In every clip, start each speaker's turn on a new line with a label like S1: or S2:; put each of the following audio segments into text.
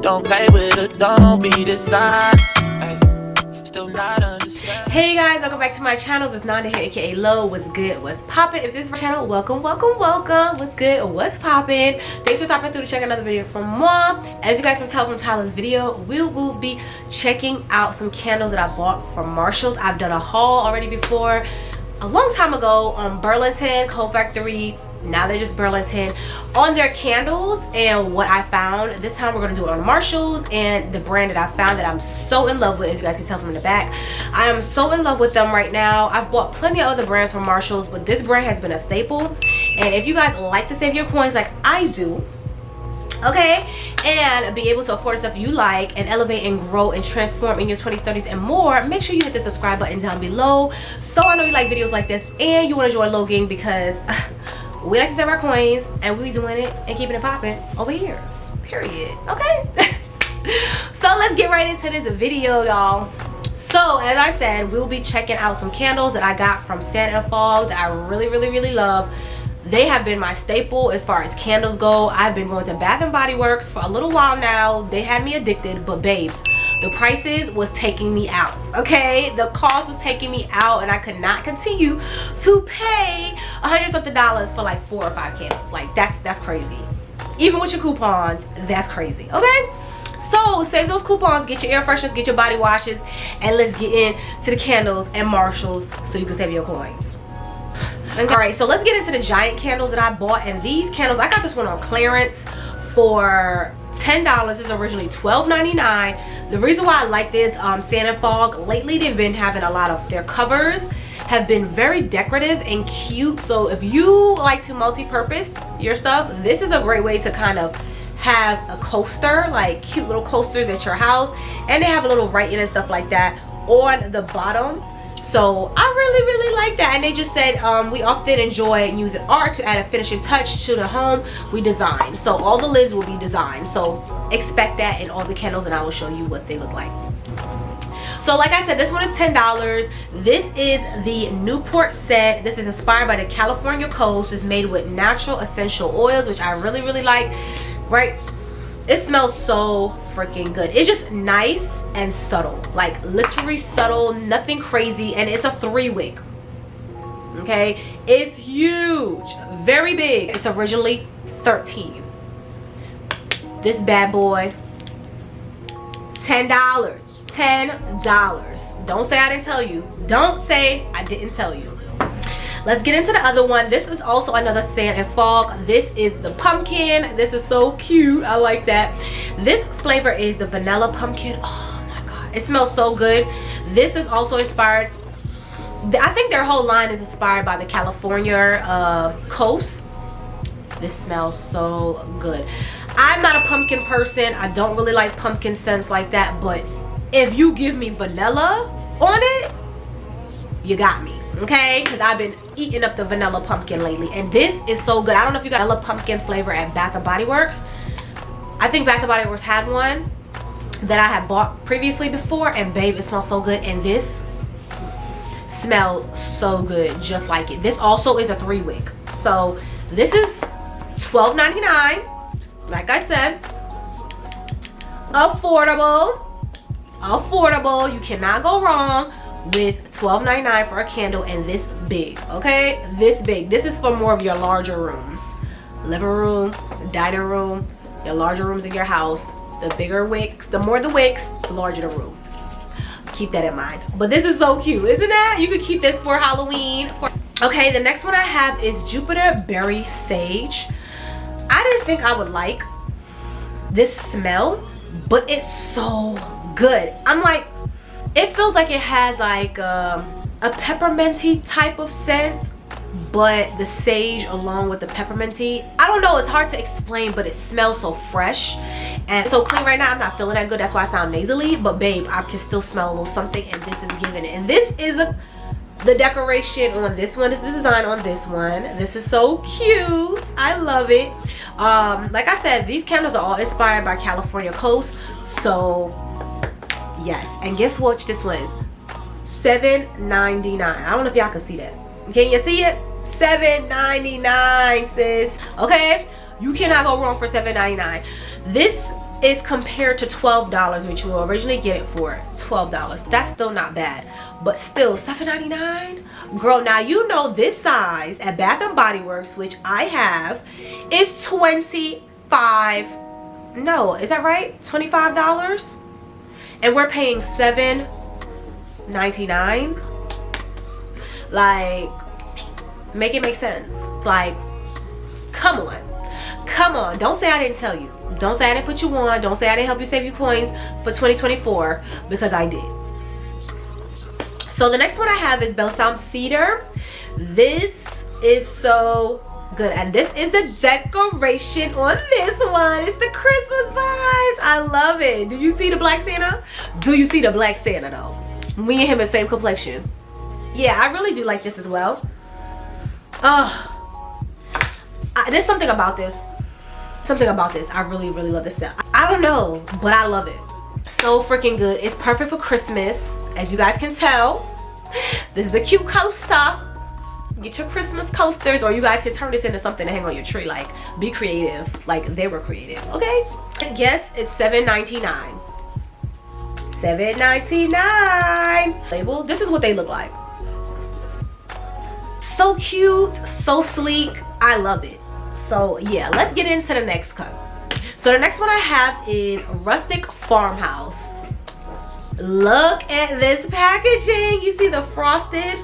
S1: Don't play with it, don't be dishonest. Still not understand.
S2: Hey guys, welcome back to my channel. With Nanda here, aka Lo. What's good? What's poppin'? If this is my channel, welcome. What's good? What's poppin'? Thanks for stopping through to check another video from Mom. As you guys can tell from Tyler's video, we will be checking out some candles that I bought from Marshall's. I've done a haul already before, a long time ago, on Burlington, Coal Factory. Now they're just Burlington, on their candles and what I found. This time we're going to do it on Marshall's and the brand that I found that I'm so in love with. As you guys can tell from the back, I am so in love with them right now. I've bought plenty of other brands from Marshall's, but this brand has been a staple. And if you guys like to save your coins like I do, okay, and be able to afford stuff you like and elevate and grow and transform in your 20s, 30s and more, make sure you hit the subscribe button down below. So I know you like videos like this and you want to join Lo Gang, because we like to save our coins and we doing it and keeping it popping over here, period. Okay. So let's get right into this video, y'all. So as I said, we'll be checking out some candles that I got from Sand & Fog that I really love. They have been my staple as far as candles go. I've been going to Bath & Body Works for a little while now. They had me addicted, but babes, the prices was taking me out, okay? The cost was taking me out, and I could not continue to pay $100-something for like 4 or 5 candles. Like, that's crazy. Even with your coupons, that's crazy, okay? So save those coupons, get your air fresheners, get your body washes, and let's get into the candles and Marshalls so you can save your coins. Okay. All right, so let's get into the giant candles that I bought. And these candles, I got this one on clearance for $10. This is originally $12.99. The reason why I like this Sand & Fog, lately they've been having a lot of their covers have been very decorative and cute. So if you like to multi-purpose your stuff, this is a great way to kind of have a coaster, like cute little coasters at your house. And they have a little writing and stuff like that on the bottom. So I really like that. And they just said we often enjoy using art to add a finishing touch to the home we design. So all the lids will be designed, so expect that in all the candles, and I will show you what they look like. So like I said, this one is $10. This is the Newport set. This is inspired by the California coast. It's made with natural essential oils, which I really like, right? It smells so freaking good. It's just nice and subtle, like literally subtle, nothing crazy. And it's a 3-wick, okay? It's huge, very big. It's originally $13. This bad boy, $10. $10. Don't say I didn't tell you. Don't say I didn't tell you. Let's get into the other one. This is also another Sand & Fog. This is the pumpkin. This is so cute. I like that. This flavor is the vanilla pumpkin. Oh my god, it smells so good. This is also inspired, I think their whole line is inspired by the California coast. This smells so good. I'm not a pumpkin person. I don't really like pumpkin scents like that, but if you give me vanilla on it, you got me. Okay, because I've been eating up the vanilla pumpkin lately, and this is so good. I don't know if you got vanilla pumpkin flavor at Bath & Body Works. I think Bath & Body Works had one that I had bought previously before, and babe, it smells so good. And this smells so good, just like it. This also is a 3-wick. So this is $12.99. Like I said, affordable. You cannot go wrong with $12.99 for a candle, and this big, okay? This big. This is for more of your larger rooms, living room, dining room, your larger rooms in your house. The bigger wicks, the more the wicks, the larger the room. Keep that in mind. But this is so cute, isn't that? You could keep this for Halloween. Okay, the next one I have is Jupiter Berry Sage. I didn't think I would like this smell, but it's so good. I'm like, it feels like it has like a pepperminty type of scent, but the sage along with the pepperminty, I don't know, it's hard to explain, but it smells so fresh and so clean. Right now I'm not feeling that good, that's why I sound nasally, but babe, I can still smell a little something, and this is giving it. And this is the decoration on this one. This is the design on this one. This is so cute. I love it. Like I said, these candles are all inspired by California coast, so yes. And guess what this one is? $7.99. I don't know if y'all can see that. Can you see it? $7.99, sis. Okay, You cannot go wrong for $7.99. This is compared to $12, which you will originally get it for $12. That's still not bad, but still $7.99. Girl, now you know this size at Bath and Body Works, which I have, is $25. No, is that right? $25, and we're paying $7.99. Like, make it make sense. Like, come on. Come on, don't say I didn't tell you. Don't say I didn't put you on. Don't say I didn't help you save you coins for 2024, because I did. So the next one I have is Balsam Cedar. This is so good, and this is the decoration on this one. It's the Christmas vibes. I love it. Do you see the Black Santa? Do you see the Black Santa though? Me and him are same complexion. Yeah, I really do like this as well. There's something about this. I really love this set. I don't know, but I love it. So freaking good. It's perfect for Christmas, as you guys can tell. This is a cute coaster. Get your Christmas coasters, or you guys can turn this into something to hang on your tree. Like, be creative. Like, they were creative, okay? And yes, it's $7.99. $7.99. Label. This is what they look like. So cute, so sleek. I love it. So yeah, let's get into the next cut. So the next one I have is Rustic Farmhouse. Look at this packaging. You see the frosted?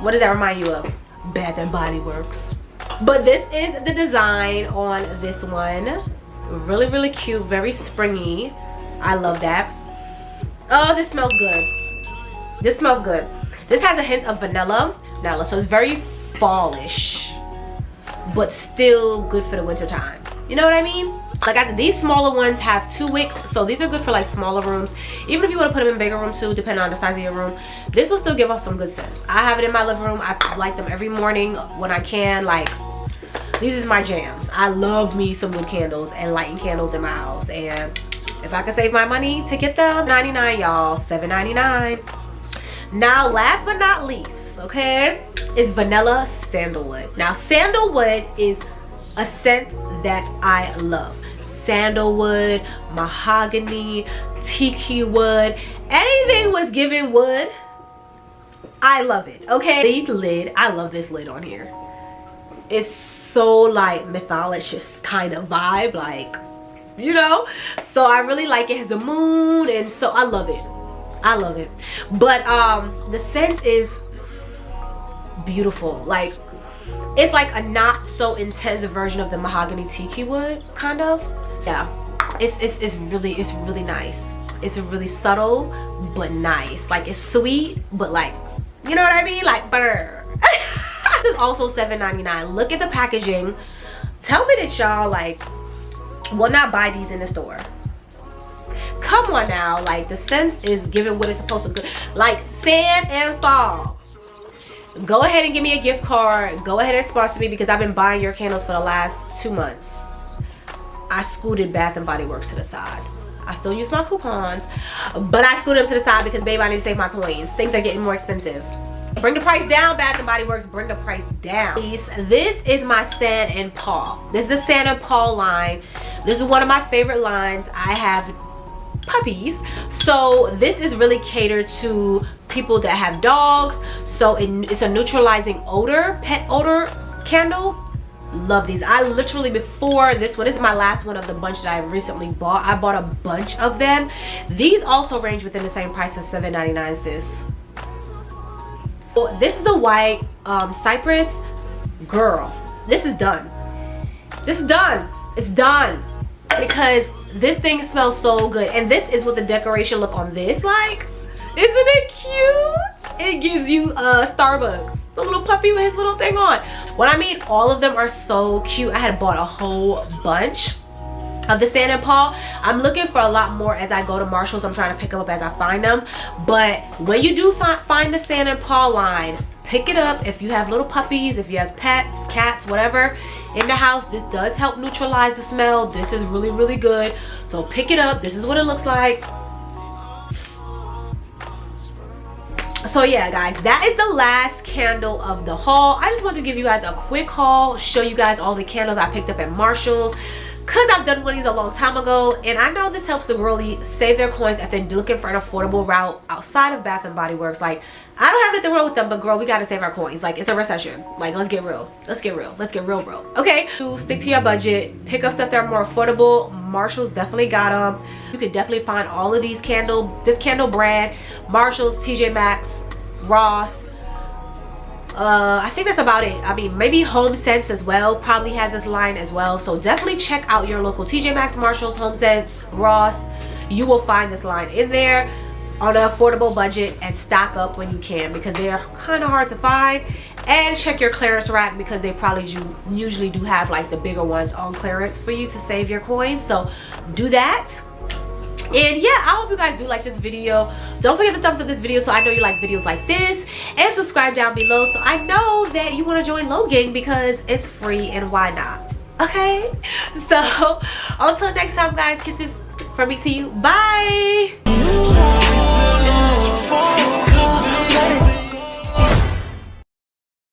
S2: What does that remind you of? Bath and Body Works. But this is the design on this one. Really cute, very springy. I love that. Oh, this smells good. This smells good. This has a hint of vanilla, so it's very fallish, but still good for the winter time. You know what I mean? Like, these smaller ones have 2 wicks, so these are good for like smaller rooms. Even if you want to put them in bigger rooms too, depending on the size of your room, this will still give off some good scents. I have it in my living room. I light them every morning when I can. Like, these is my jams. I love me some good candles and lighting candles in my house. And if I could save my money to get them, $99, y'all, $7.99. Now, last but not least, okay, is Vanilla Sandalwood. Now, sandalwood is a scent that I love. Sandalwood, mahogany, tiki wood, anything was given wood, I love it, okay? The lid, I love this lid on here. It's so like mythologist kind of vibe, like, you know? So I really like it. It has a moon, and so I love it. I love it. But the scent is beautiful. Like, it's like a not so intense version of the mahogany tiki wood, kind of. Yeah, it's really nice. It's really subtle but nice. Like, it's sweet, but like, you know what I mean? Like, butter. This is also $7.99. Look at the packaging. Tell me that y'all like will not buy these in the store. Come on now, like, the scent is giving what it's supposed to do. Like, sand and fog. Go ahead and give me a gift card. Go ahead and sponsor me, because I've been buying your candles for the last 2 months. I scooted Bath and Body Works to the side. I still use my coupons, but I scooted them to the side because, babe, I need to save my coins. Things are getting more expensive. Bring the price down, Bath and Body Works. Bring the price down. This is my Sand and Paw. This is the Sand and Paw line. This is one of my favorite lines. I have puppies, so this is really catered to people that have dogs. So it's a neutralizing odor, pet odor candle. Love these. I literally, before this one, this is my last one of the bunch that I recently bought. I bought a bunch of them. These also range within the same price as $7.99, sis. Well, this is the white cypress. Girl, this is done. This is done. It's done, because this thing smells so good. And this is what the decoration look on this like. Isn't it cute? It gives you Starbucks, the little puppy with his little thing on. When I mean all of them are so cute, I had bought a whole bunch of the Sand and Paw. I'm looking for a lot more as I go to Marshall's. I'm trying to pick them up as I find them. But when you do find the Sand and Paw line, pick it up. If you have little puppies, if you have pets, cats, whatever in the house, this does help neutralize the smell. This is really good. So pick it up. This is what it looks like. So yeah guys, that is the last candle of the haul. I just wanted to give you guys a quick haul, show you guys all the candles I picked up at Marshall's, because I've done one of these a long time ago, and I know this helps the girlie save their coins if they're looking for an affordable route outside of Bath and Body Works. Like, I don't have nothing wrong with them, but girl, we gotta save our coins. Like, it's a recession. Like, let's get real. Let's get real. Let's get real, bro. Okay, to stick to your budget, pick up stuff that are more affordable. Marshall's definitely got them. You can definitely find all of these this candle brand, Marshall's, TJ Maxx, Ross. I think that's about it. I mean, maybe Home Sense as well probably has this line as well. So definitely check out your local TJ Maxx, Marshalls, Home Sense, Ross. You will find this line in there on an affordable budget, and stock up when you can, because they are kind of hard to find. And check your clearance rack, because they probably usually do have like the bigger ones on clearance for you to save your coins. So do that. And yeah, I hope you guys do like this video. Don't forget to thumbs up this video so I know you like videos like this, and subscribe down below so I know that you want to join Low Gang, because it's free and why not? Okay, so until next time guys, kisses from me to you. Bye.